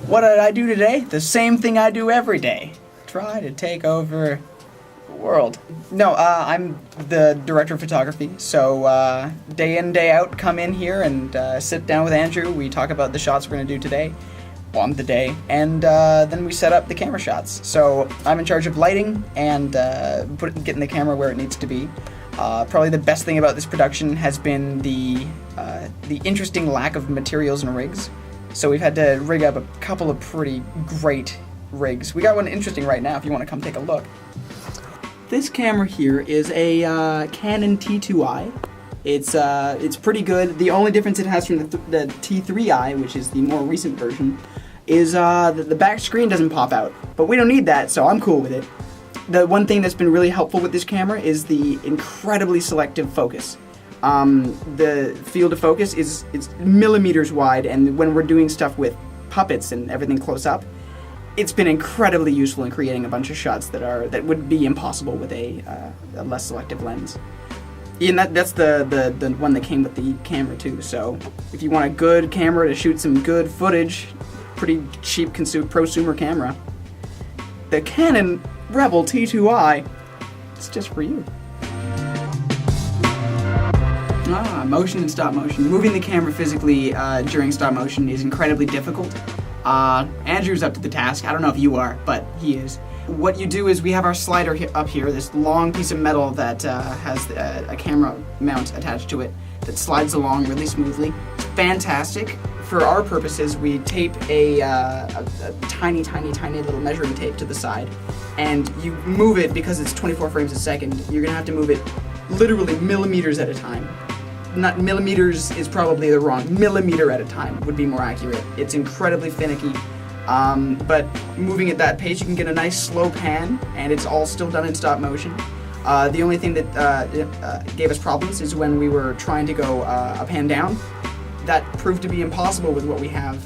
What did I do today? The same thing I do every day. Try to take over the world. No, I'm the director of photography, so day in, day out, come in here and sit down with Andrew. We talk about the shots we're going to do today, on the day, and then we set up the camera shots. So I'm in charge of lighting and getting the camera where it needs to be. Probably the best thing about this production has been the interesting lack of materials and rigs. So we've had to rig up a couple of pretty great rigs. We got one interesting right now if you want to come take a look. This camera here is a Canon T2i. It's pretty good. The only difference it has from the T3i, which is the more recent version, is the back screen doesn't pop out. But we don't need that, so I'm cool with it. The one thing that's been really helpful with this camera is the incredibly selective focus. The field of focus is millimeters wide, and when we're doing stuff with puppets and everything close up, it's been incredibly useful in creating a bunch of shots that would be impossible with a less selective lens. And that's the one that came with the camera too. So if you want a good camera to shoot some good footage, pretty cheap prosumer camera, the Canon Rebel T2i, it's just for you. Motion and stop motion. Moving the camera physically during stop motion is incredibly difficult. Andrew's up to the task. I don't know if you are, but he is. What you do is we have our slider up here, this long piece of metal that has a camera mount attached to it that slides along really smoothly. It's fantastic. For our purposes, we tape a tiny little measuring tape to the side, and you move it because it's 24 frames a second. You're going to have to move it literally millimeters at a time. Not millimeters is probably the wrong. Millimeter at a time would be more accurate. It's incredibly finicky, but moving at that pace, you can get a nice slow pan, and it's all still done in stop motion. The only thing that gave us problems is when we were trying to go a pan down. That proved to be impossible with what we have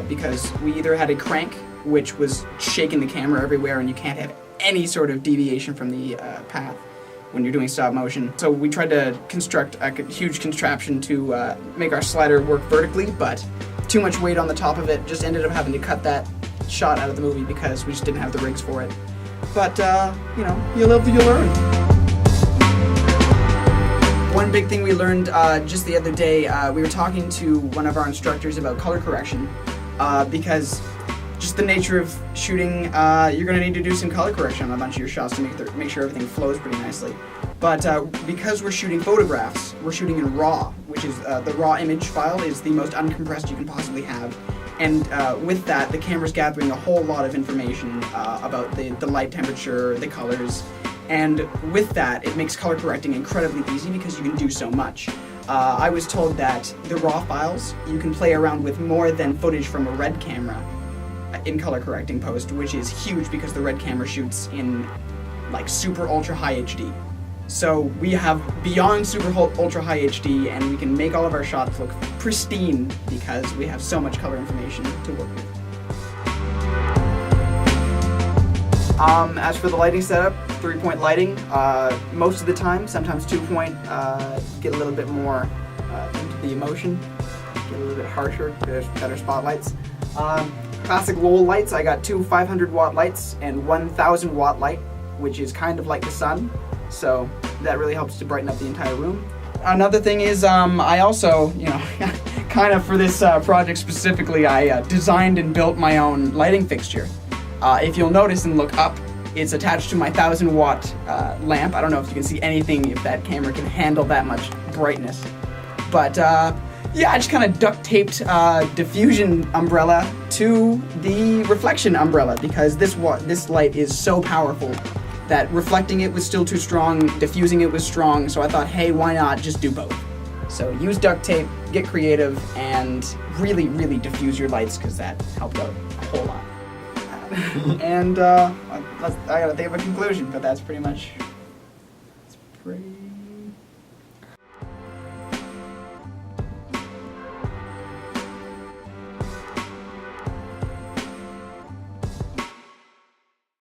because we either had a crank, which was shaking the camera everywhere, and you can't have any sort of deviation from the path when you're doing stop motion. So we tried to construct a huge contraption to make our slider work vertically, but too much weight on the top of it, just ended up having to cut that shot out of the movie because we just didn't have the rigs for it. But, you live, you learn. One big thing we learned just the other day, we were talking to one of our instructors about color correction, because just the nature of shooting, you're going to need to do some color correction on a bunch of your shots to make sure everything flows pretty nicely. But because we're shooting photographs, we're shooting in RAW, which is the raw image file is the most uncompressed you can possibly have. And with that, the camera's gathering a whole lot of information about the light temperature, the colors, and with that, it makes color correcting incredibly easy because you can do so much. I was told that the RAW files, you can play around with more than footage from a RED camera in color correcting post, which is huge because the RED camera shoots in like super ultra high HD. So we have beyond super ultra high HD, and we can make all of our shots look pristine because we have so much color information to work with. As for the lighting setup, 3-point lighting, most of the time, sometimes 2-point, get a little bit more into the emotion, get a little bit harsher, there's better spotlights. Classic Lowell lights, I got 2 500-watt lights and 1,000-watt light, which is kind of like the sun, so that really helps to brighten up the entire room. Another thing is, I also, kind of for this project specifically, I designed and built my own lighting fixture. If you'll notice and look up, it's attached to my 1,000-watt lamp. I don't know if you can see anything, if that camera can handle that much brightness. But yeah, I just kind of duct taped diffusion umbrella to the reflection umbrella because this light is so powerful that reflecting it was still too strong, diffusing it was strong, so I thought, hey, why not just do both? So use duct tape, get creative, and really, really diffuse your lights because that helped out a whole lot. And I gotta think of a conclusion, but that's pretty much.